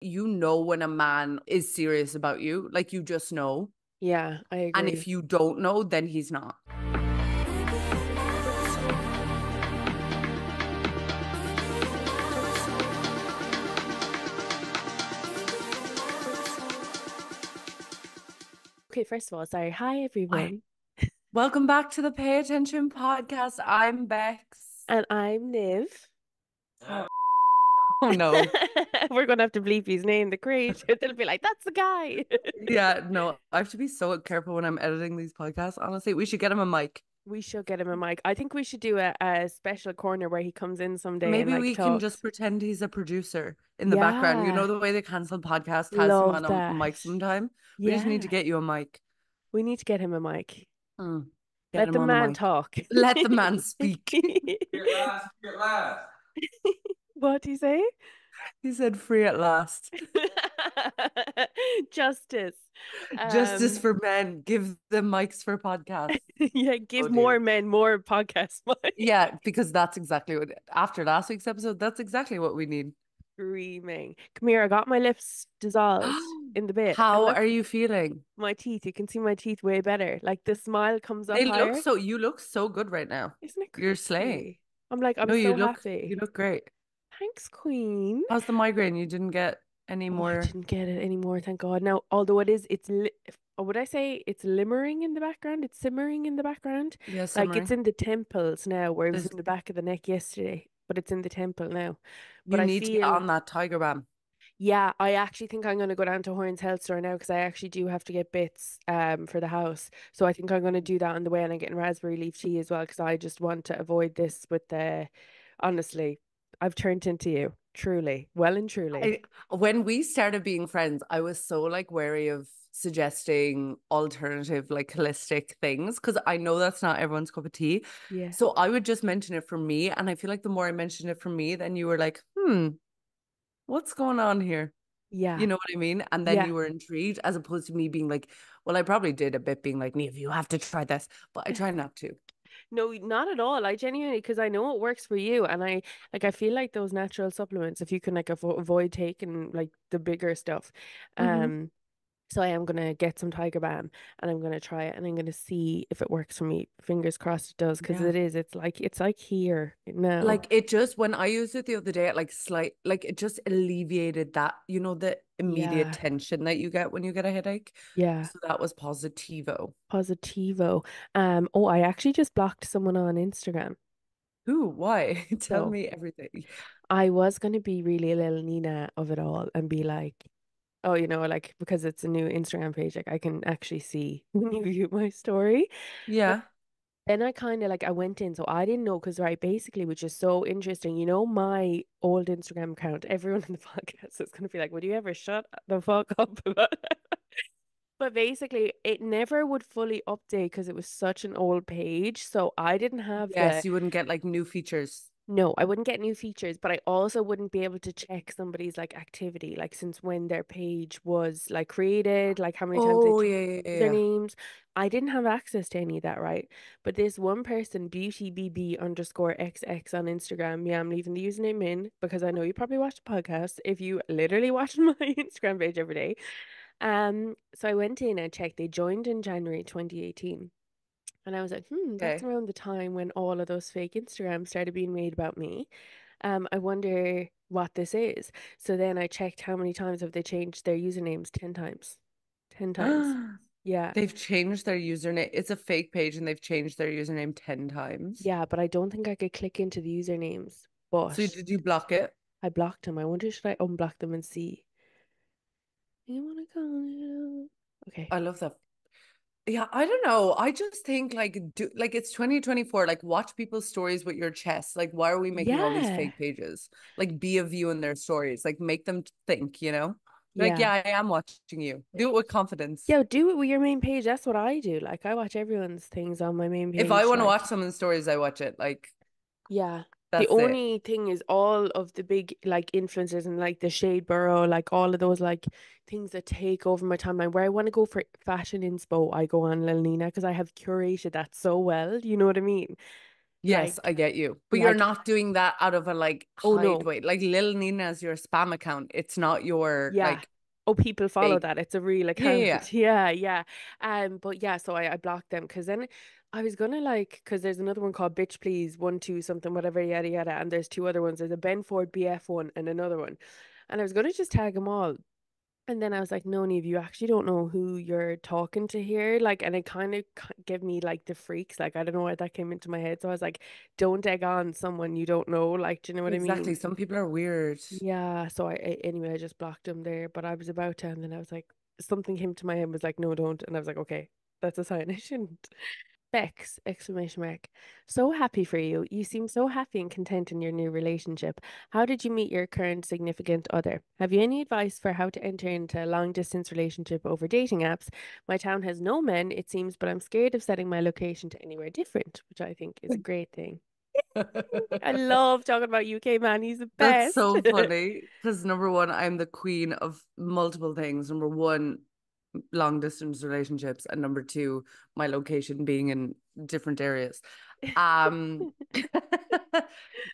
you know when a man is serious about you. Like you just know. Yeah, I And if agree. you don't know, then he's not. Okay, first of all, sorry. Hi, Hi. everyone. Welcome back to the Pay Attention podcast. I'm Bex. And I'm Niv. Oh, oh no. We're gonna have to bleep his name, the creator. They'll be like, that's the guy. Yeah, no, I have to be so careful when I'm editing these podcasts. Honestly, we should get him a mic. We should get him a mic. I think we should do a special corner where he comes in someday and Maybe like we can talks. just pretend he's a producer in the background. You know Yeah, the way the cancelled podcast has him love on a that. mic sometime? We just need to Yeah, get you a mic. we need to get him a mic. Mm, get Let him the on the man mic. talk. Let the man speak. Free at last, free at last. What do you say? He said free at last. Justice. Justice Um, for men. Give them mics for podcasts. yeah, Oh give more dear. men more podcast money. Yeah, because that's exactly what, after last week's episode, that's exactly what we need. Screaming. Come here, I got my lips dissolved in the bit. And How look, are you feeling? my teeth. You can see my teeth way better. Like the smile comes up They look higher. so, you look so good right now. Isn't it You're slaying. crazy? I'm like, I'm No, so you happy. look great. Thanks, Queen. How's the migraine? You didn't get any Oh, I more? didn't get it anymore, thank God. Now, although it is, or would I say it's limmering in the background? It's simmering in the background. Yeah, Like it's simmering. in the temples now, where it was There's, in the back of the neck yesterday, but it's in the temple now. But you I need to get feel, on that Tiger Balm. yeah, I actually think I'm going to go down to Horns Health Store now because I actually do have to get bits for the house. So I think I'm going to do that on the way, and I'm getting raspberry leaf tea as well because I just want to avoid this with the, honestly, I've turned into you, truly, well and truly. When we started being friends, I was so like wary of suggesting alternative, like holistic things because I know that's not everyone's cup of tea. Yeah. So I would just mention it for me. And I feel like the more I mentioned it for me, then you were like, what's going on here? You Yeah. know what I mean? And then Yeah. you were intrigued as opposed to me being like, well, I probably did a bit being like, Neve, you have to try this, but I try not to. No, not at all. I genuinely, because I know it works for you, and I feel like those natural supplements, if you can like avoid taking like the bigger stuff, Hmm. um, so I am gonna get some Tiger Balm and I'm gonna try it and I'm gonna see if it works for me. Fingers crossed it does, because Yeah. it's like here now. Like it just when I used it the other day, it like like it just alleviated that, the immediate Yeah, tension that you get when you get a headache. yeah, So that was positivo. positivo. Oh, I actually just blocked someone on Instagram. Ooh, why? Tell So me everything. I was gonna be really a little Nina of it all and be like, oh, like because it's a new Instagram page, like I can actually see when you view my story. But Yeah. then I kind of like I went in, so I didn't know because right, basically, which is so interesting. My old Instagram account. Everyone in the podcast is gonna be like, "Would you ever shut the fuck up?" But basically, it never would fully update because it was such an old page. So I didn't have the Yes, you wouldn't get like new features. no, I wouldn't get new features, but I also wouldn't be able to check somebody's like activity, like since when their page was like created, like how many times they Oh, changed yeah, yeah, their yeah. names. I didn't have access to any of that, right? But this one person, beautybb_xx on Instagram, yeah, I'm leaving the username in because I know you probably watch the podcast if you literally watch my Instagram page every day. So I went in and checked. They joined in January 2018. And I was like, that's Okay. around the time when all of those fake Instagrams started being made about me. I wonder what this is. So then I checked how many times have they changed their usernames? 10 times. 10 times. Yeah. They've changed their username. It's a fake page and they've changed their username 10 times. Yeah, but I don't think I could click into the usernames. So But did you block it? I blocked them. I wonder should I unblock them and see? You wanna call it? Okay. I love that. Yeah, I don't know. I just think like it's 2024. Like watch people's stories with your chest. Like why are we making all these Yeah. fake pages? Like be a view in their stories. Like make them think. Like, Yeah. yeah, I am watching you. Do it with confidence. Yeah, do it with your main page. That's what I do. Like I watch everyone's things on my main If I page. want to watch Like someone's stories, I watch it. Like yeah. The that's it. only thing is all of the big like influencers and like the Shade Borough, like all of those like things that take over my timeline where I want to go for fashion inspo, I go on Lil Nina because I have curated that so well. You know what I mean? Yes, Like, I get you. But you're like, not doing that out of a like oh no, hideaway. Like Lil Nina is your spam account. It's not your yeah. like Oh, people follow fake. that. It's a real Yeah, yeah, yeah. account. Yeah, yeah. But yeah, so I blocked them because then I was gonna like because there's another one called Bitch Please 1 2 something whatever yada yada, and there's two other ones. There's a Ben Ford BF one and another one, and I was gonna just tag them all. And then I was like, no, Neve, you actually don't know who you're talking to here. Like, and it kind of gave me like the freaks. Like, I don't know why that came into my head. So I was like, don't egg on someone you don't know. Like, do you know what I mean? Exactly. Some people are weird. Yeah. So anyway, I just blocked him there. But I was about to, and then I was like, something came to my head, was like, no, don't. And I was like, okay, that's a sign I shouldn't. Bex, exclamation mark. So happy for you. You seem so happy and content in your new relationship. How did you meet your current significant other? Have you any advice for how to enter into a long distance relationship over dating apps? My town has no men, it seems, but I'm scared of setting my location to anywhere different, which I think is a great thing. I love talking about UK man. He's the That's best. so funny because number one, I'm the queen of multiple things. Number one, long distance relationships, and number two, my location being in different areas. Um,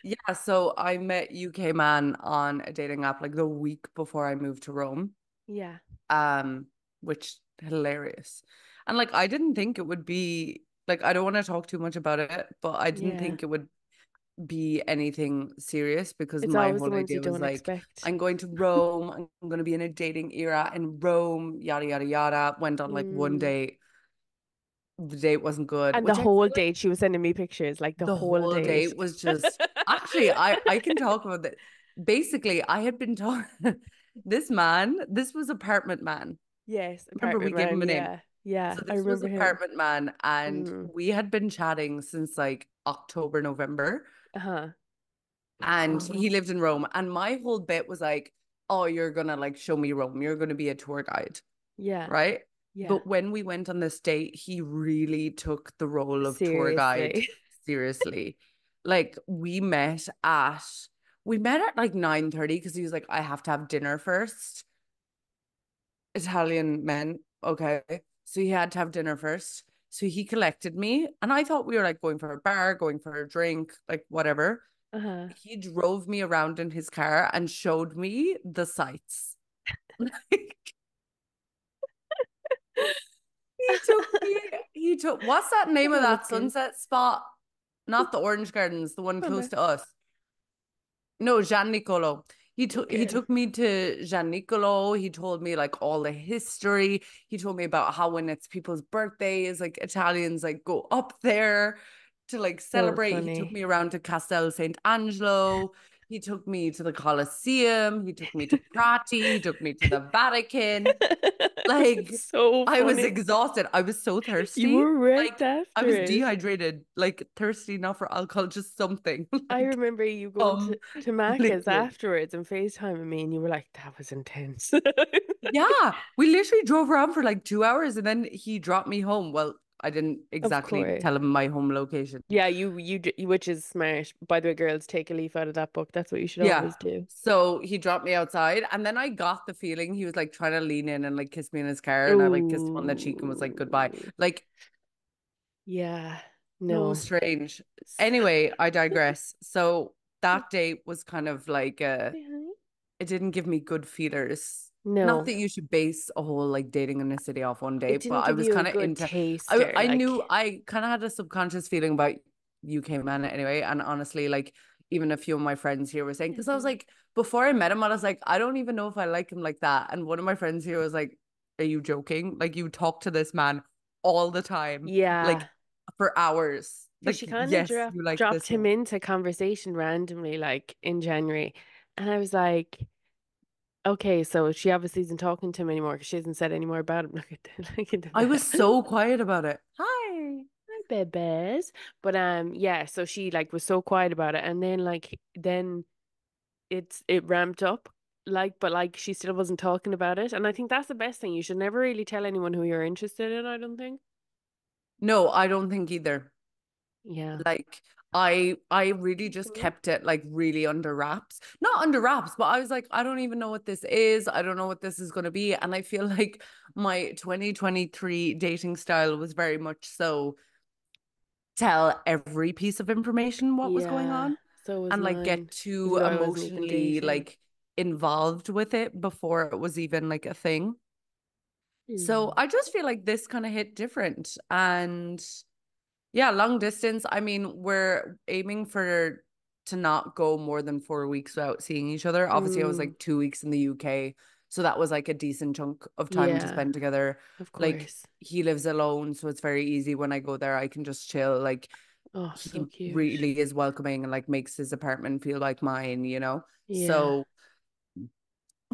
yeah, so I met UK man on a dating app like the week before I moved to Rome. Yeah. Um, which hilarious. And like I didn't think it would be like I don't want to talk too much about it, but I didn't Yeah. think it would be anything serious because It's my always the whole ones you idea was don't like, expect. I'm going to Rome, I'm going to be in a dating era in Rome, yada, yada, yada. Went on like one Mm. date. The date wasn't good, And the which I feel whole like date, she was sending me pictures, like the the whole whole date. date was just actually, I can talk about that. Basically, I had been talking this man, this was apartment man. Yes, Remember, we apartment gave him man. a name. Yeah. Yeah. So I this was remember him. apartment man, and Mm. we had been chatting since like October, November. Uh-huh. And he lived in Rome. And my whole bit was like, oh, you're gonna like show me Rome. You're gonna be a tour guide, Yeah. right? Yeah. But when we went on this date, he really took the role of tour guide Seriously. seriously. Like we met at like 9:30 because he was like, I have to have dinner first. Italian men. Okay. So he had to have dinner first. So he collected me. And I thought we were like going for a bar, going for a drink, like whatever. Uh-huh. He drove me around in his car and showed me the sights. Like, he took, what's that name of that Joking. sunset spot? Not the Orange Gardens, the one close Remember. to us. No, Gian Nicolo. He Girl. took me to Gian Nicolo. He told me like all the history. He told me about how when it's people's birthdays, like Italians like go up there to like So celebrate. He took funny. me around to Castel Sant'Angelo. He took me to the Colosseum. He took me to Prati. He took me to the Vatican. Like So I was funny. exhausted. I was so You thirsty. were wrecked Like I after was it. dehydrated, like thirsty not for alcohol, just something. I Like remember you going some to Macca's liquid. afterwards and FaceTiming me, and you were like, that was intense. Yeah, we literally drove around for like 2 hours and then he dropped me home. Well, I didn't Of exactly course. tell him my home location. Yeah, which is smart. By the way, girls, take a leaf out of that book. That's what you should Yeah. always do. So he dropped me outside and then I got the feeling he was like trying to lean in and like kiss me in his car and I like kissed him on the cheek and was like goodbye. Ooh. Like Yeah. so No. strange. S- Anyway, I digress. So that date was kind of like Say hi. it didn't give me good feelers. Not No, that you should base a whole like dating in a city off one it date, but didn't I give was you a kind of good into taster. I knew Like, I kind of had a subconscious feeling about UK men anyway. And honestly, like even a few of my friends here were saying, because I was like, before I met him, I was like, I don't even know if I like him like that. And one of my friends here was like, are you joking? Like you talk to this man all the time, like yeah. for hours. Because Like, she kind of yes, you like dropped this him man. into conversation randomly, like in January. And I was like, okay, so she obviously isn't talking to him anymore because she hasn't said any more about him. Look at the I was mess. so quiet about it. Hi. Hi, bebes. But yeah, so she like was so quiet about it. And then then it ramped up. Like, but like she still wasn't talking about it. And I think that's the best thing. You should never really tell anyone who you're interested in, I don't think. No, I don't think either. Yeah. Like I really just Mhm. kept it like really under wraps. Not under wraps, but I was like, I don't even know what this is. I don't know what this is going to be. And I feel like my 2023 dating style was very much so tell every piece of information what was going Yeah. on So was and like mine. get This too is why I wasn't even emotionally dating. like involved with it before it was even like a thing. So I just feel like this kind of hit different. And yeah, long distance. I mean, we're aiming for to not go more than 4 weeks without seeing each other. Obviously, I was Mm, like 2 weeks in the UK. So that was like a decent chunk of time to yeah, spend together. of Like course. he lives alone, so it's very easy when I go there. I can just chill. Like Oh, so he cute. really is welcoming and like makes his apartment feel like mine, you know? Yeah. So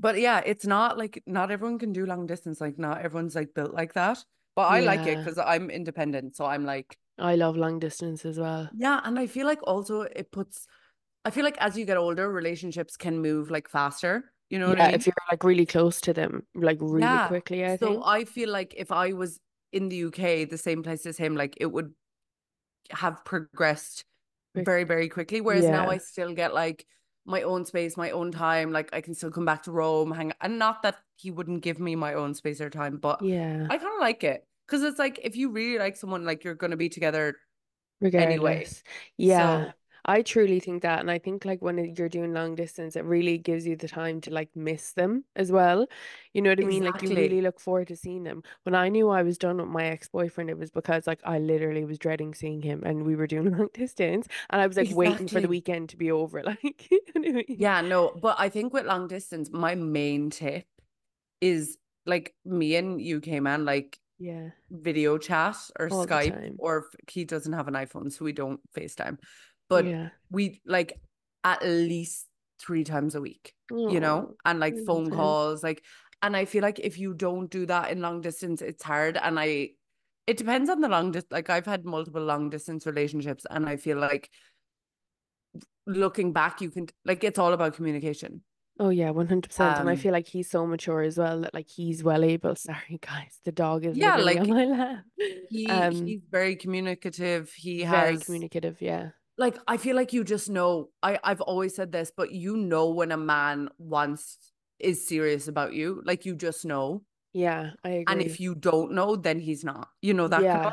but yeah, it's not like not everyone can do long distance. Like not everyone's like built like that. But I like it Yeah. because I'm independent. So I'm like, I love long distance as well. yeah. And I feel like also I feel like as you get older, relationships can move like faster. You know what I Yeah, mean? if you're like really close to them, like really Yeah. quickly, I So think. I feel like if I was in the UK, the same place as him, like it would have progressed Quick. very, very quickly. Whereas now I Yeah. still get like my own space, my own time. Like I can still come back to Rome, hang, and not that he wouldn't give me my own space or time, but Yeah. I kind of like it because it's like if you really like someone, like you're gonna be together anyway. Regardless. Yeah. So I truly think that. And I think like when you're doing long distance, it really gives you the time to like miss them as well. You know what I mean? Like you really exactly, look forward to seeing them. When I knew I was done with my ex-boyfriend, it was because like I literally was dreading seeing him and we were doing long distance and I was like waiting for the exactly. weekend to be over. Like, you know what I mean? Yeah, no, but I think with long distance, my main tip is like me and UK man, like Yeah. video chat or All the Skype, time. or he doesn't have an iPhone, so we don't FaceTime. But Yeah. we like at least 3 times a week, you know, Oh, and like phone amazing. calls, like, and I feel like if you don't do that in long distance, it's hard. And it depends on the long distance. Like I've had multiple long distance relationships, and I feel like looking back, you can like it's all about communication. Oh yeah, 100%. And I Um, feel like he's so mature as well that like he's well able. Sorry guys, the dog is yeah, literally on like my lap. Um, he's very communicative. He very has communicative, yeah. like I feel like you just know. I've always said this, but you know when a man wants is serious about you, like you just know. Yeah, I And if agree. you don't know, then he's not. You know that kind of Yeah,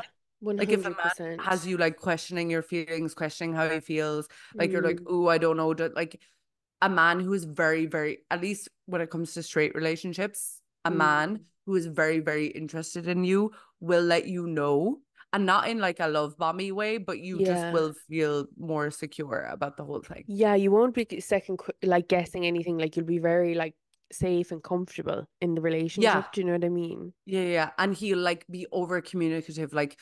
like if a man has 100%. you like questioning your feelings, questioning how he feels, like you're like, Mm, oh, I don't know, like a man who is very, very, at least when it comes to straight relationships, a man mm. who is very, very interested in you will let you know. And not in like a love bomby way, but you just Yeah. will feel more secure about the whole thing. Yeah, you won't be like guessing anything. Like you'll be very like safe and comfortable in the Yeah. relationship. Do you know what I mean? Yeah. Yeah. And he'll like be over communicative. Like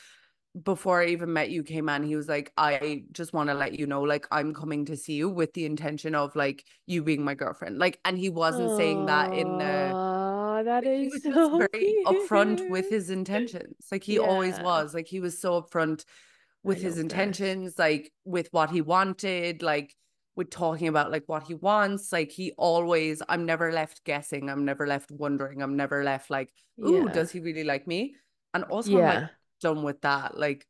before I even met you, came man, he was like, I just want to let you know, like, I'm coming to see you with the intention of like you being my girlfriend. Like, and he wasn't saying that in Oh, that like he is was just so very upfront with cute. his intentions. Like he always Yeah, was. Like he was so upfront I with his love that. intentions, like with what he wanted, like with talking about like what he wants. Like he always, I'm never left guessing. I'm never left wondering. I'm never left like, ooh, Yeah. does he really like me? And also I'm like Yeah. done with that. Like,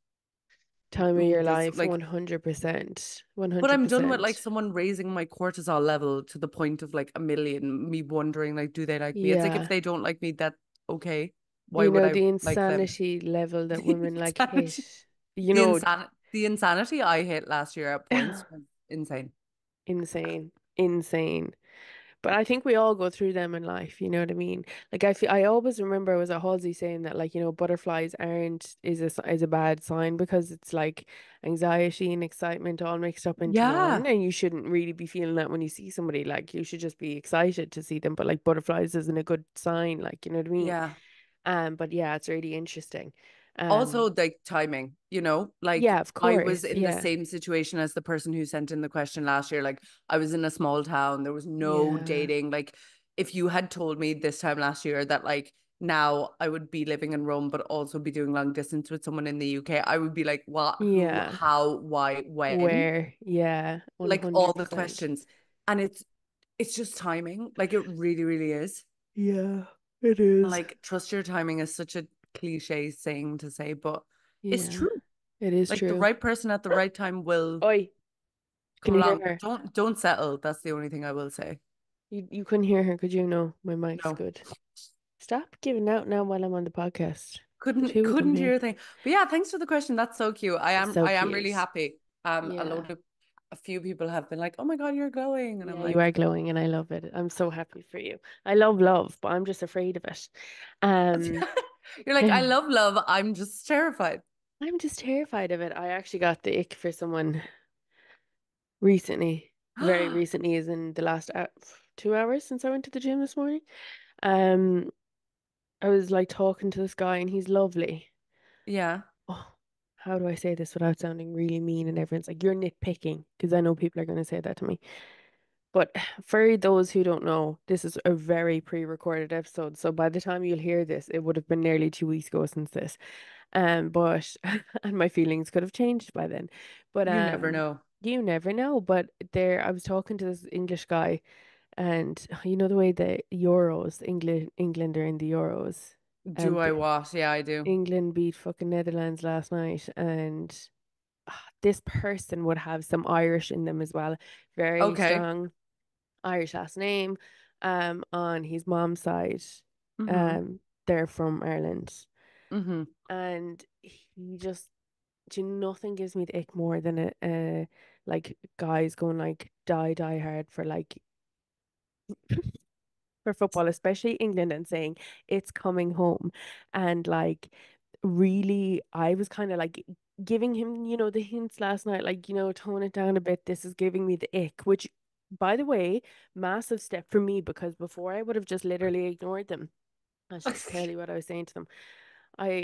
Time of ooh, your does life, like 100%. but I'm done with like 100%. someone raising my cortisol level to the point of like a million, me wondering like, do they like me? It's like if Yeah. they don't like me, that okay. Why You would know, I the like them? insanity level that The women like insanity, hit. You know, the insanity I hit last year at points was insane. insane. Insane. But I think we all go through them in life, you know what I mean? Like I feel I always remember was at Halsey saying that like, you know, butterflies aren't is a bad sign because it's like anxiety and excitement all mixed up into one Yeah. and you shouldn't really be feeling that when you see somebody like you should just be excited to see them but like butterflies isn't a good sign like, you know what I mean? Yeah. But yeah, it's really interesting. Um Also, like timing, you know, like yeah, of I was course. in the Yeah. same situation as the person who sent in the question last year. Like, I was in a small town, there was no Yeah. dating. Like, if you had told me this time last year that, like, now I would be living in Rome, but also be doing long distance with someone in the UK, I would be like, what, who, Yeah. how, why, when? Where? Yeah, Like, all the 100%. questions. And it's just timing. Like, it really, really is. Yeah, it is. Like, trust your timing is such a cliche saying to say, but it's Yeah, true. it is Like the true. right person at the right time will Oi, can come you hear along. her? Don't settle. That's the only thing I will say. You couldn't hear her, could you? No, my mic's No. good. Stop giving out now while I'm on the podcast. couldn't Who would couldn't do complain? your thing. But yeah, thanks for the question. That's so cute. So I am really cute. happy. Yeah. A few people have been like, "Oh my God, you're glowing," and I'm Yeah, you are like, glowing and I love it. I'm so happy for you. I love love, but I'm just afraid of it. Um, "You're like, I love love. I'm just terrified." I'm just terrified of it. I actually got the ick for someone recently. Very recently, is in the last 2 hours since I went to the gym this morning. Um, I was like talking to this guy and he's lovely. Yeah. Oh, how do I say this without sounding really mean? And everyone's like, you're nitpicking, because I know people are going to say that to me. But for those who don't know, this is a very pre-recorded episode. So by the time you'll hear this, it would have been nearly 2 weeks ago since this. But and my feelings could have changed by then. But You never know. you never know. But there, I was talking to this English guy, and you know the way the Euros, England are in the Euros. Do I B what? Yeah, I do. England beat fucking Netherlands last night, and this person would have some Irish in them as well. Very Okay. strong Irish last name. On his mom's side, Mm-hmm. they're from Ireland, Mm-hmm. and he just, do you know, nothing gives me the ick more than like guys going like die hard for like for football, especially England, and saying it's coming home. And like, really, I was kind of like giving him, the hints last night, like, tone it down a bit. This is giving me the ick, which, by the way, massive step for me, because before I would have just literally ignored them. I should tell you what I was saying to them.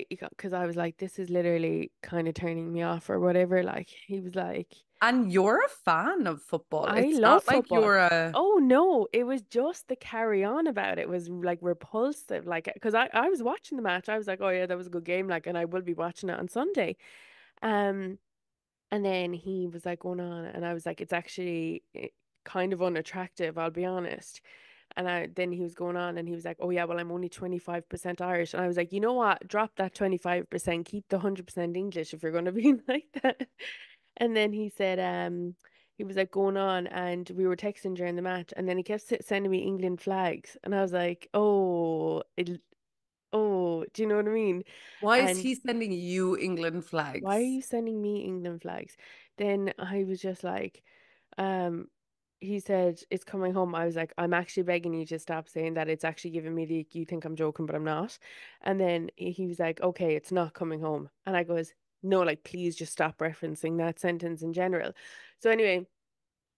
Because I was like, this is literally kind of turning me off or whatever. Like, he was like, And you're a fan of football. I It's love not like football. you're a Oh no, it was just the carry on about it was like repulsive. Like, because I was watching the match, I was like, oh yeah, that was a good game. Like, and I will be watching it on Sunday. Um, and then he was like going on, and I was like, it's actually kind of unattractive, I'll be honest. And then he was going on, and he was like, oh yeah, well, I'm only 25% Irish. And I was like, you know what? Drop that 25%, keep the 100% English if you're going to be like that. And then he said, he was like going on, and we were texting during the match, and then he kept sending me England flags, and I was like, oh, do you know what I mean? why is And he sending you England why are flags? you sending me England flags? Then I was just like, um, he said it's coming home. I was like, I'm actually begging you to stop saying that. It's actually giving me the, you think I'm joking, but I'm not. And then he was like, okay, it's not coming home. And I goes, no, like, please just stop referencing that sentence in general. So anyway,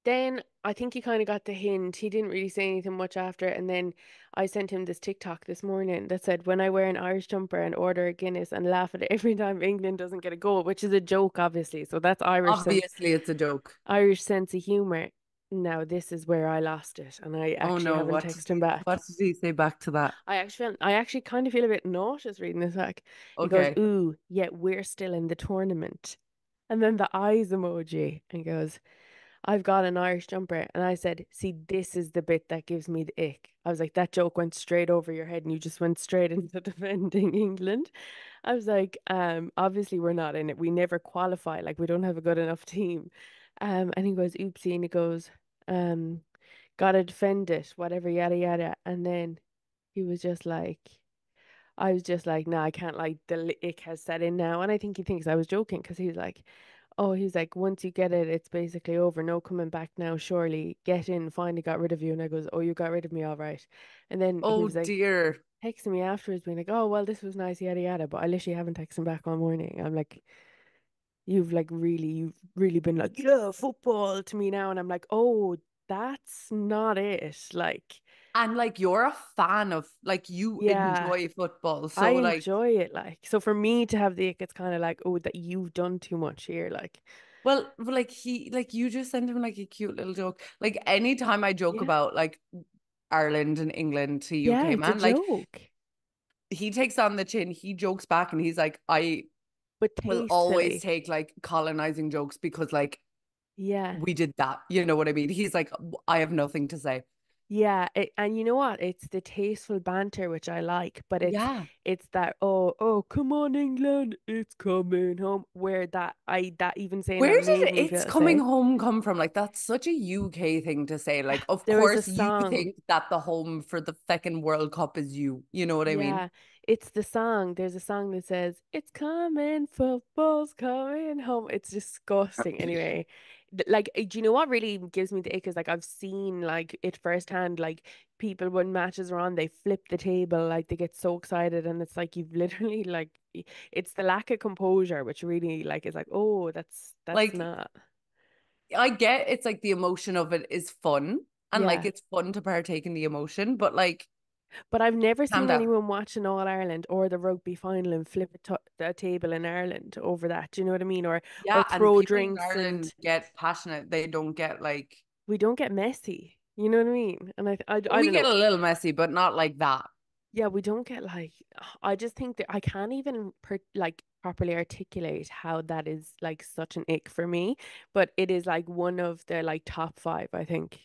then I think he kind of got the hint. He didn't really say anything much after. And then I sent him this TikTok this morning that said, when I wear an Irish jumper and order a Guinness and laugh at it every time England doesn't get a goal, which is a joke, obviously. So that's Obviously, it's a joke. Irish sense of humor. Now, this is where I lost it. And I Oh actually no, haven't texted him what back. did he say back to that? I actually kind of feel a bit nauseous reading this back. He goes, Okay. ooh, yet we're still in the tournament. And then the eyes emoji, and goes, I've got an Irish jumper. And I said, see, this is the bit that gives me the ick. I was like, that joke went straight over your head and you just went straight into defending England. I was like, obviously we're not in it. We never qualify. Like, we don't have a good enough team. And he goes, oopsie. And he goes, um, gotta defend it, whatever, yada, yada. And then he was just like, I was just like, nah, I can't, like, the ick has set in now. And I think he thinks I was joking, because he was like, oh, he's like, once you get it, it's basically over. No coming back now, surely. Get in, finally got rid of you. And I goes, oh, you got rid of me, all right. And then he Oh was like, dear. texting me afterwards, being like, oh, well, this was nice, yada, yada. But I literally haven't texted him back all morning. I'm like, you've really been like, yeah, football to me now. And I'm like, oh, that's not it. Like, And like you're a fan of like you yeah. enjoy football. I So like enjoy it, like, so for me to have the ick, it's kind of like, oh, that you've done too much here, like, well, like you just sent him like a cute little joke. Like anytime I joke yeah, about like Ireland and England to yeah, UK, it's a man, like joke, he takes on the chin, he jokes back and he's like, I but will always tastefully, take like colonizing jokes because like yeah, we did that. You know what I mean? He's like, I have nothing to say. Yeah, and you know what? It's the tasteful banter which I like, but Yeah. it's that oh come on England, it's coming home. Where that even saying Where that did made me It's feel Coming sick. Home come from? Like, that's such a UK thing to say. Like, of There was a course, you song. think that the home for the feckin' World Cup is you. You know what I mean? Yeah, it's the song. There's a song that says, "It's coming, football's coming home." It's disgusting. Anyway, like, do you know what really gives me the ick is like I've seen like it firsthand. Like people when matches are on, they flip the table, like they get so excited, and it's like you've literally like it's the lack of composure, which really like is like, oh, that's Like, not. I get it's like the emotion of it is fun and like Yeah. it's fun to partake in the emotion, but like, But I've never calm seen down. anyone watch an All Ireland or the rugby final and flip a table in Ireland over that. Do you know what I mean? Or Yeah, and throw people in drinks Ireland and get passionate. They don't get like, we don't get messy. You know what I mean? And I we don't get know. a little messy, but not like that. Yeah, we don't get like I just think that I can't even like properly articulate how that is like such an ick for me, but it is like one of the like top five, I think.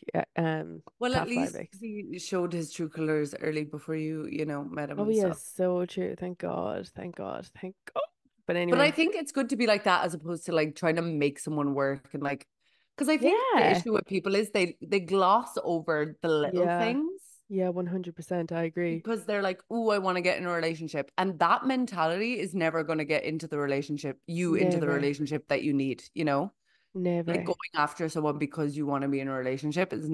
Well, at Top five least icks. he showed his true colors early before you met him Oh and yes, stuff. so true. Thank God. Thank God. Thank God. But But I anyway, think it's good to be like that as opposed to like trying to make someone work and like, because I think the yeah. issue with people is they gloss over the little Yeah. things Yeah, 100%. I agree. because they're like, oh, I want to get in a relationship. And that mentality is never going to get into the relationship, you into the Never, relationship that you need, you know? Like never. going after someone because you want to be in a relationship is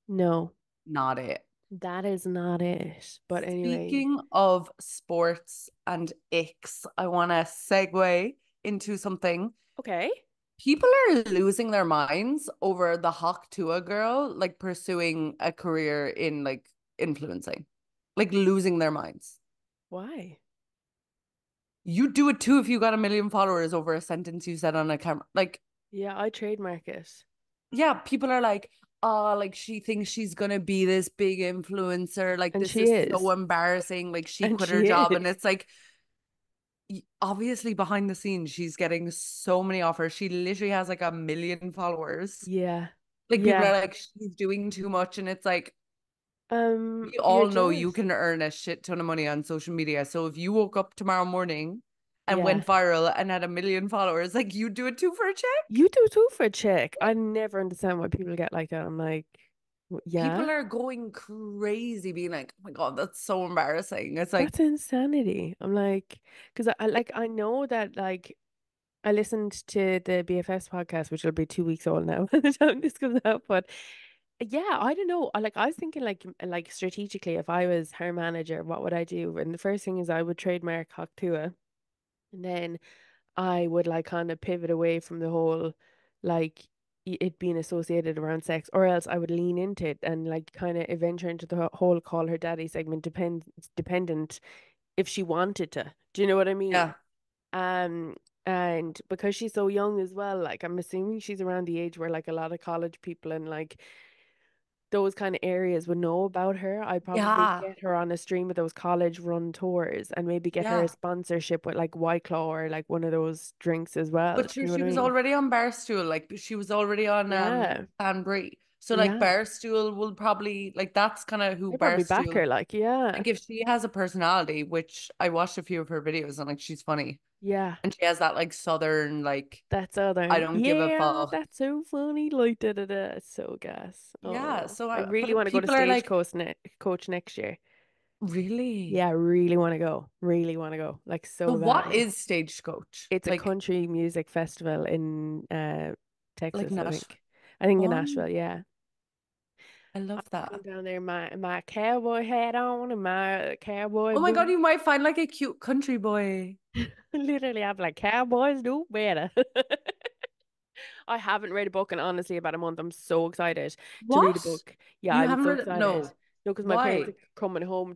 No, not it. that is not it. But anyway, Speaking of sports and icks, I want to segue into something. okay. People are losing their minds over the Hawk Tuah girl, like pursuing a career in like influencing, like losing their minds. Why? You do it too if you got 1 million followers over a sentence you said on a camera. Like, Yeah, I trademark it. yeah, people are like, oh, like she thinks she's gonna be this big influencer. Like, And this she is so is. embarrassing. Like, she And quit her she job, and is. it's like, obviously behind the scenes, she's getting so many offers. She literally has like 1 million followers. Yeah. Like, people are Yeah. like, she's doing too much, and it's like, we You're all know you just. can earn a shit ton of money on social media. So if you woke up tomorrow morning and Yeah. went viral and had 1 million followers, like, you do it too for a check. You do too for a check. I never understand why people get like that. I'm like, People yeah, are going crazy, being like, oh my God, that's so embarrassing. It's like, that's insanity. I'm like, because I like I know that like I listened to the BFS podcast, which will be 2 weeks old now by the time this comes out. But yeah, I don't know. I was thinking like strategically, if I was her manager, what would I do? And the first thing is I would trademark Haktua, and then I would like kind of pivot away from the whole like it being associated around sex, or else I would lean into it and like kind of venture into the whole call her daddy segment dependent if she wanted to. Do you know what I mean? yeah, Um, and because she's so young as well, like I'm assuming she's around the age where like a lot of college people and like those kind of areas would know about her. I'd probably yeah, get her on a stream of those college run tours and maybe get her a yeah. sponsorship with like White Claw or like one of those drinks as well. But Do you sure, know what she I was mean? already on Barstool, like she was already on Yeah, Banbury. So like yeah. Barstool will probably like that's kind of who They probably back Barstool her, like, yeah, like if she has a personality, which I watched a few of her videos and like she's funny. yeah. And she has that like southern like That's I Southern. don't give a Yeah, fuck. that's so funny. Like da da da. It's so gas. Yeah, Oh, so I really but want to go to people are like, Stagecoach coach next year. Yeah, really? I really want to go. Really want to go. Like So so what badly. is Stagecoach? It's a country music festival in Like Texas, I Nashville. think. I think in Oh, Nashville, yeah. I I'm love that. going down there, my cowboy hat on and my cowboy Oh my God, boots. you might find like a cute country boy. Literally, I'm like, cowboys do better. I haven't read a book in honestly about a month. I'm so excited to read a What? book. Yeah, You I'm haven't so read it? excited. No. No, because my parents Why? are coming home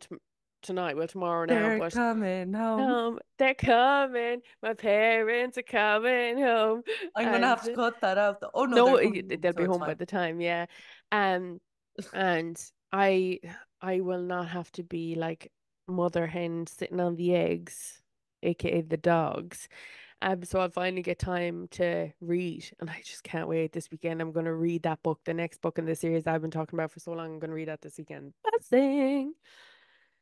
tonight, well, tomorrow now, They're but coming home. they're coming. My parents are coming home. I'm gonna have to And cut that out. Oh no, no, they're coming home, they'll so be it's home by fine. the time, yeah. Um, and I will not have to be like mother hen sitting on the eggs, aka the dogs. So I'll finally get time to read, and I just can't wait. This weekend, I'm going to read that book, the next book in the series I've been talking about for so long. I'm going to read that this weekend. Buzzing.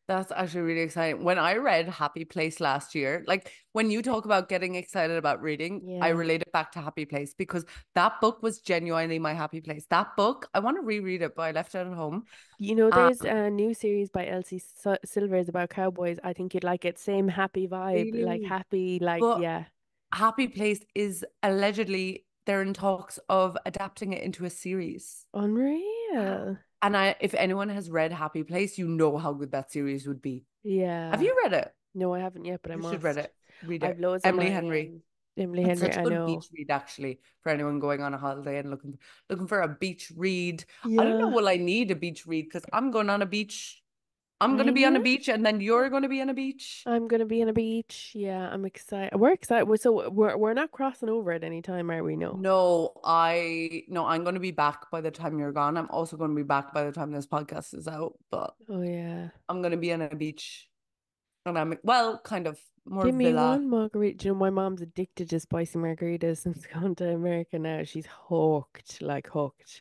That's actually really exciting. When I read Happy Place last year, like when you talk about getting excited about reading, I Yeah. relate it back to Happy Place because that book was genuinely my happy place. That book, I want to reread it, but I left it at home. You know, Um, there's a new series by Elsie Silvers about cowboys. I think you'd like it. Same happy vibe, like really, happy, like, but yeah. Happy Place is allegedly they're in talks of adapting it into a series. Unreal. And if anyone has read Happy Place, you know how good that series would be. Have Yeah. you read it? No, I haven't yet, but I You should read must. it. Read I've it. loads of Emily my Henry. Emily It's Henry, such a I good know. beach read, actually, for anyone going on a holiday and looking for a beach read. I don't know, Yeah. will I need a beach read? Because I'm going on a beach. I'm going Are to be on a you? beach, and then you're going to be on a beach. I'm gonna be on a beach. Yeah, I'm excited. We're excited. So we're not crossing over at any time, are we? No. No, I'm going to be back by the time you're gone. I'm also going to be back by the time this podcast is out, but Oh yeah. I'm going to be on a beach, and I'm well, kind of more Give me villa. one margarita. Do you know, my mom's addicted to spicy margaritas since gone to America now. She's hooked, like hooked.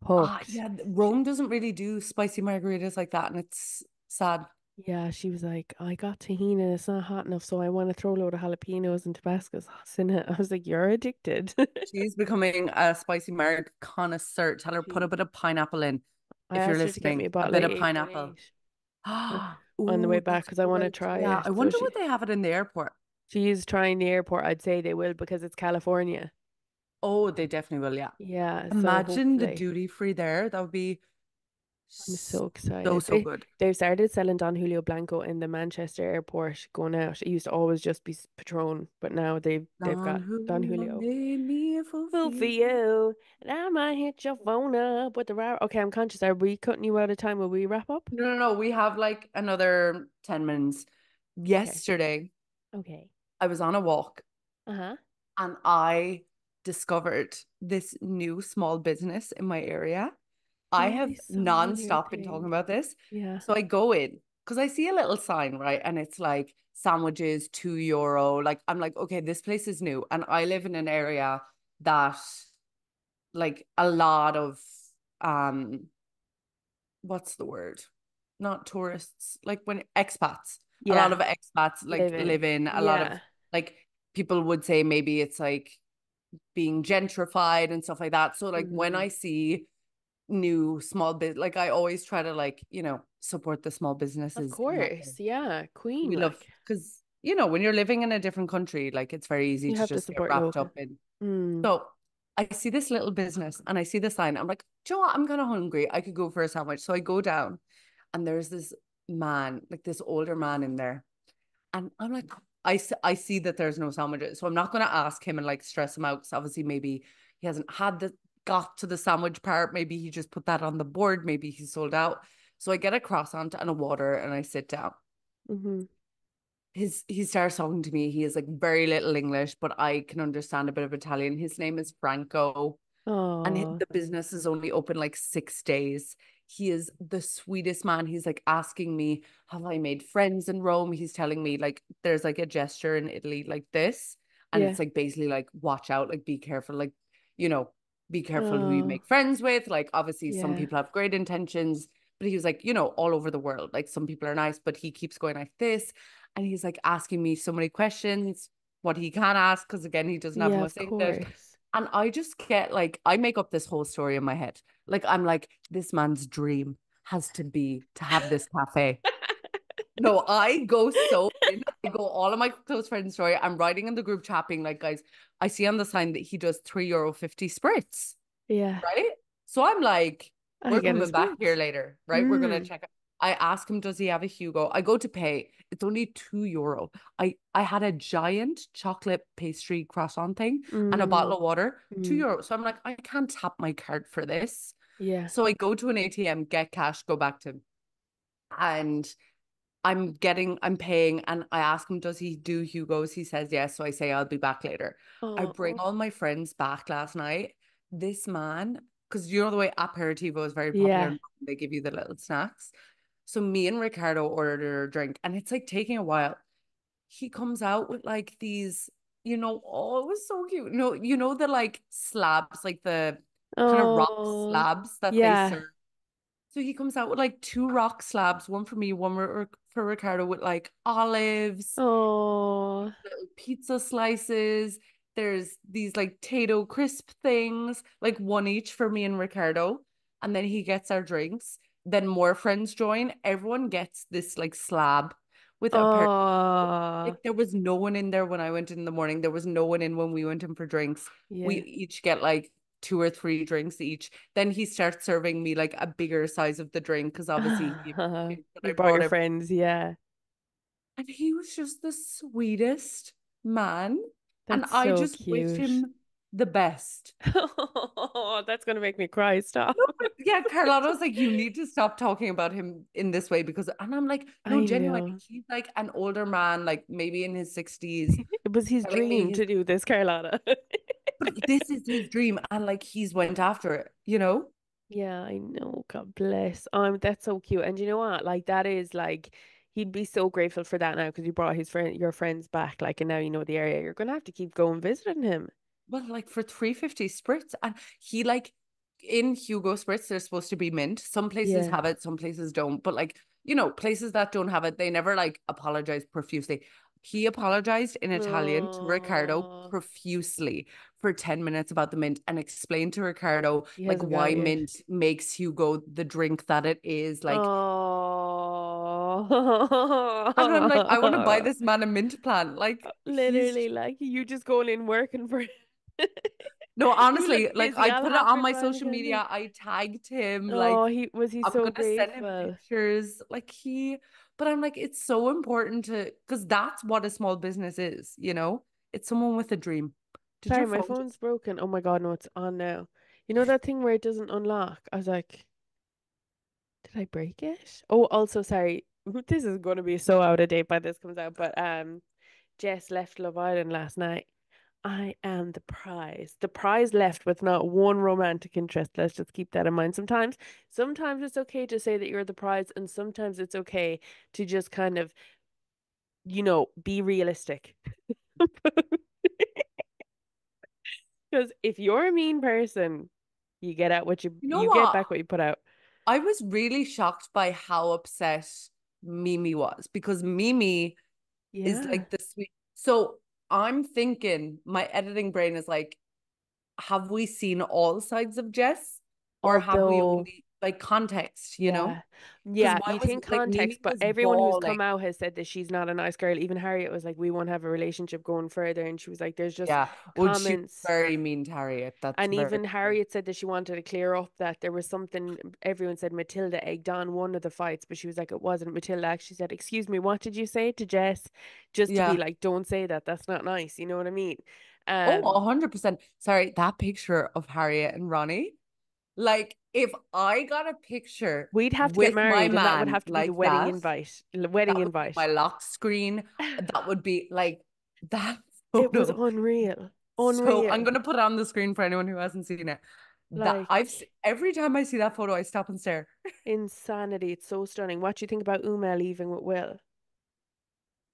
Hooked. Yeah, She, Rome doesn't really do spicy margaritas like that, and it's sad. yeah, she was like, I got tahini and it's not hot enough, so I want to throw a load of jalapenos and Tabasco sauce in it. I was like, you're addicted. She's becoming a spicy marg connoisseur. Tell her put a She, bit of pineapple in I if you're asked her to get me listening. a A bottle of bit of pineapple. 818 on the way Oh, back that's because I want to good. try Yeah, it. I So wonder would they have it in the airport? she's trying the airport. I'd say they will because it's California. Oh, they definitely will, yeah. Yeah, so Imagine the hopefully. duty free there. That would be I'm so, so so, excited. so good. They've started selling Don Julio Blanco in the Manchester airport going out. It used to always just be Patron, but now they've Don got Don Julio Julio. made me a fool for Fool for you. you. And I might hit your phone up with the rar. Okay, I'm conscious. Are we cutting you out of time? Will we wrap up? No. We have like another 10 minutes. Okay. Yesterday, Okay. I was on a walk Uh-huh. and I discovered this new small business in my area. I Love me have some of your non-stop been talking things. about this. Yeah. So I go in because I see a little sign, right? And it's like sandwiches, €2. Like, I'm like, okay, this place is new. And I live in an area that like a lot of what's the word? Not tourists, like when expats, a lot Yeah. of expats like Live in. live in a lot of Yeah. like people would say maybe it's like being gentrified and stuff like that. So like when Mm. I see new small bit, like I always try to like, support the small Of businesses in my area. course. Yeah. Queen, We love like. because when you're living in a different country, like it's very easy You to have to just get support wrapped local. up in. Mm. So I see this little business and I see the sign. I'm like, do you know what? I'm kind of hungry. I could go for a sandwich. So I go down and there's this man, like this older man in there. And I'm like, I see that there's no sandwiches. So I'm not going to ask him and like stress him out because obviously maybe he hasn't got to the sandwich part. Maybe he just put that on the board. Maybe he's sold out. So I get a croissant and a water and I sit down. Mm-hmm. He starts talking to me. He is like very little English, but I can understand a bit of Italian. His name is Franco and Oh, the business is only open like 6 days. He is the sweetest man. He's like asking me, have I made friends in Rome? He's telling me like there's like a gesture in Italy like this. And yeah. it's like basically like watch out, like be careful, like, you know, be careful who you Oh, make friends with. Like obviously some yeah. people have great intentions, but he was like, all over the world. Like some people are nice, but he keeps going like this. And he's like asking me so many questions, what he can ask, because again, he doesn't have Yeah, much of English. course. And I just get like, I make up this whole story in my head. Like, I'm like, this man's dream has to be to have this cafe. No, I go so in. I go all of my close friends' story. I'm writing in the group chat being like, guys, I see on the sign that he does €3.50 spritz, Yeah. right? So I'm like, I we're get a coming back here spritz. later, right? We're gonna Mm. check. I ask him, does he have a Hugo? I go to pay. It's only €2. I had a giant chocolate pastry croissant thing and a bottle Mm. of water, Mm. €2. So I'm like, I can't tap my card for this. Yeah. So I go to an ATM, get cash, go back to him. And I'm paying, and I ask him, does he do Hugo's? He says yes. So I say, I'll be back later. I bring Oh, all my friends back last night. This man, because you know the way aperitivo is very popular, yeah. and they give you the little snacks. So me and Ricardo ordered a drink, and it's like taking a while. He comes out with like these, oh, it was so cute. No, the like slabs, like the kind of rock Oh, slabs that they yeah. serve. So he comes out with like two rock slabs, one for me, one for Ricardo, with like olives, Oh, little pizza slices. There's these like Tato crisp things, like one each for me and Ricardo. And then he gets our drinks. Then more friends join. Everyone gets this like slab with a pair. oh, Like there was no one in there when I went in the morning. There was no one in when we went in for drinks. We yeah. each get like two or three drinks each. Then he starts serving me like a bigger size of the drink because obviously he appreciates that You I brought brought your it. friends, yeah. And he was just the sweetest man. And That's I so just wish cute. him the best. Oh, that's gonna make me cry. Stop. No, but yeah, Carlotta was like, you need to stop talking about him in this way because, and I'm like, no, I genuinely, know. he's like an older man, like maybe in his 60s, It was his telling me dream to do this, Carlotta. but this is his dream, and like he's went after it. Yeah, I know. God bless. That's so cute. And you know what? Like that is like he'd be so grateful for that now because you brought your friends back. Like, and now you know the area. You're gonna have to keep going visiting him. Well, like for 350 spritz, and he like in Hugo spritz, they're supposed to be mint. Some places Yeah. have it, some places don't. But like, places that don't have it, they never like apologize profusely. He apologized in Italian to Ricardo Oh, profusely for 10 minutes about the mint and explained to Ricardo he like hasn't got why it yet. mint makes Hugo the drink that it is. Like, and I'm like, I want to buy Oh, this man a mint plant. Like, he's literally, like you just going in working for no, you look honestly, like busy. I I'll put it have on your my client social again. media. I tagged him. Oh, Like he I'm so gonna send him grateful. pictures. But I'm like, it's so important because that's what a small business is. It's someone with a dream. Did Sorry, your my phone phone's just broken. Oh my God, no, it's on now. You know that thing where it doesn't unlock? I was like, did I break it? Oh, also, sorry. This is going to be so out of date by this comes out, but Jess left Love Island last night. I am the prize. The prize left with not one romantic interest. Let's just keep that in mind. Sometimes it's okay to say that you're the prize, and sometimes it's okay to just kind of, be realistic. Because if you're a mean person, you get out what you know you get what? back what you put out. I was really shocked by how upset Mimi was because Mimi is Yeah. like the sweet. So I'm thinking my editing brain is like, have we seen all sides of Jess or have we Although only like context, you know? Yeah. Because Yeah, why you was think like Mimi context, but was everyone who's bawling. come out has said that she's not a nice girl. Even Harriet was like, we won't have a relationship going further. And she was like, there's just Yeah. Well, she was comments. very mean to Harriet. That's And very even true. Harriet said that she wanted to clear up that there was something, everyone said Matilda egged on one of the fights, but she was like, it wasn't. Matilda actually said, excuse me, what did you say to Jess? Just to be Yeah. like, don't say that. That's not nice. You know what I mean? Oh, Um, 100%. Sorry, that picture of Harriet and Ronnie. Like, if I got a picture we'd have to get with my married, and that would man have to be the like wedding that, invite. Wedding that would be my invite. lock screen. That would be like that It was photo. unreal. So I'm Unreal. gonna put it on the screen for anyone who hasn't seen it. That Like every time I see that photo, I stop and stare. insanity. It's so stunning. What do you think about Uma leaving with Will?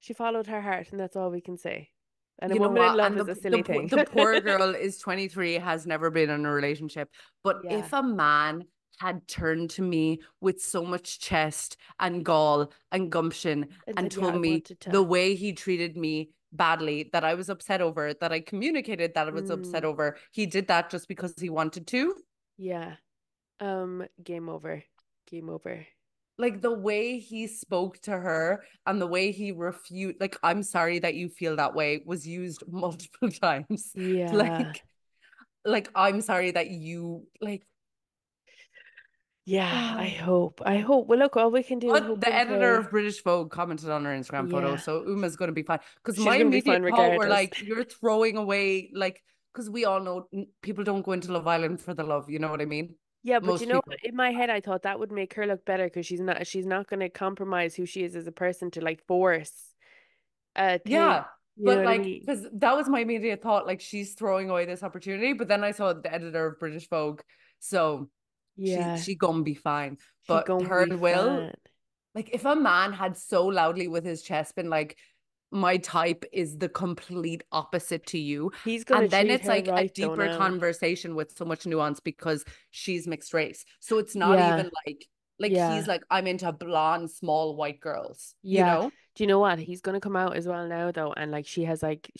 She followed her heart, and that's all we can say. And a You know woman in what? love And is a silly thing. the poor girl is 23, has never been in a relationship. But Yeah. if a man had turned to me with so much chest and gall and gumption And and said, yeah, told I me wanted the to. way he treated me badly, that I was upset over, that I communicated that I was upset Mm, over, he did that just because he wanted to. yeah. Game over. Game over. Like the way he spoke to her and the way he refused, like, I'm sorry that you feel that way was used multiple times. Yeah. Like, I'm sorry that you like Yeah, I oh. hope. I hope. Well, look, all we can do is But hope the and editor pray. of British Vogue commented on her Instagram photo, Yeah. so Uma's going to be fine. Because She's my gonna be immediate fine thought were regardless. like, you're throwing away, like, because we all know people don't go into Love Island for the love, you know what I mean? Yeah, but you Most know, people. in my head, I thought that would make her look better because she's not going to compromise who she is as a person to like force a thing. Yeah. You know But what I like, mean? because that was my immediate thought, like, she's throwing away this opportunity. But then I saw the editor of British Vogue, so Yeah, she gonna be fine. she But gonna her be and Will, fine. like, if a man had so loudly with his chest been like, my type is the complete opposite to you. He's gonna And then treat it's her like a right though deeper now. conversation with so much nuance because she's mixed race. So it's not Yeah. even like Yeah. he's like, I'm into blonde, small white girls, you Yeah. know? Do you know what? He's gonna come out as well now though, and like she has like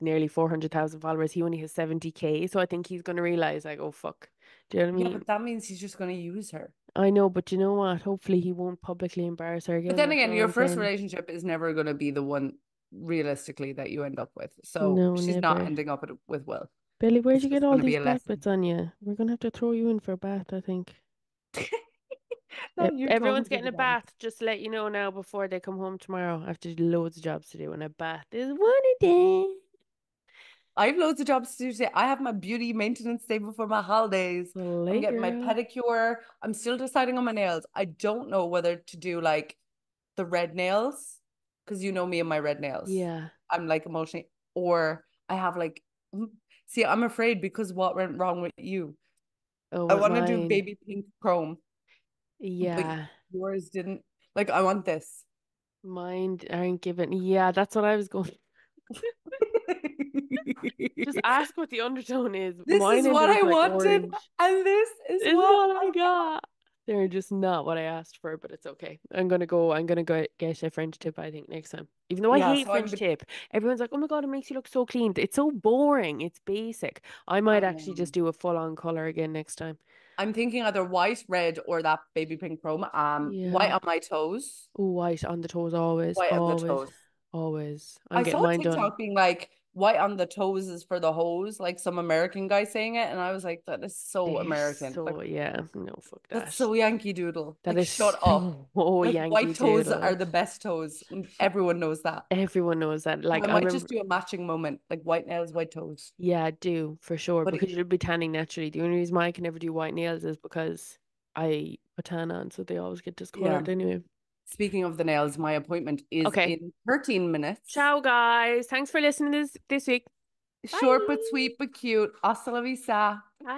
nearly 400,000 followers. He only has 70K, so I think he's gonna realize like, oh fuck. Do you know what I Yeah, mean? but that means he's just going to use her. I know, but you know what? Hopefully he won't publicly embarrass her again. But then That's again, all your I'm first saying. relationship is never going to be the one realistically that you end up with. So No, she's not never. ending up with Will. Billy, where'd It's you get just all going to be these a black lesson. bits on you? We're gonna have to throw you in for a bath, I think. No, you told me Everyone's to getting a do that. bath, just to let you know now before they come home tomorrow. I have to do loads of jobs to do, and a bath is one a day. I have loads of jobs to do today. I have my beauty maintenance day before my holidays. I'm Slay, getting my girl. pedicure. I'm still deciding on my nails. I don't know whether to do like the red nails, because you know me and my red nails. Yeah. I'm like emotionally, or I have like, see, I'm afraid because what went wrong with you. Oh, I with want to do mine. baby pink chrome, but Yeah. yours didn't. Like, I want this. Mine aren't given. Yeah, that's what I was going. Just ask what the undertone is. This Mine is what ended up I like wanted, orange. and this is This is what what I I got. They're just not what I asked for, but it's okay. I'm gonna go get a French tip, I think, next time. Even though I yeah. hate So French tip. Everyone's like, oh my God, it makes you look so clean. It's so boring. It's basic. I might actually just do a full-on color again next time. I'm thinking either white, red, or that baby pink chrome. White Yeah. on my toes, Oh, white on the toes always, white on the always, toes. always. I'm I getting saw a mine done. TikTok being like, white on the toes is for the hose, like some American guy saying it, and I was like, that is so They're American. Like, so, yeah, no, fuck that's that. so Yankee Doodle. That Like, is shut up. so Like, Yankee white toes are Doodle. the best toes. Everyone knows that. Everyone knows that. So Like, I I might remember, just do a matching moment, like white nails, white toes. yeah, I do for sure, But because you'll be tanning naturally. The only reason why I can never do white nails is because I put tan on, so they always get yeah. discolored anyway. Speaking of the nails, my appointment is Okay. in 13 minutes. Ciao, guys. Thanks for listening this week. Short Bye. but sweet but cute. Hasta la vista.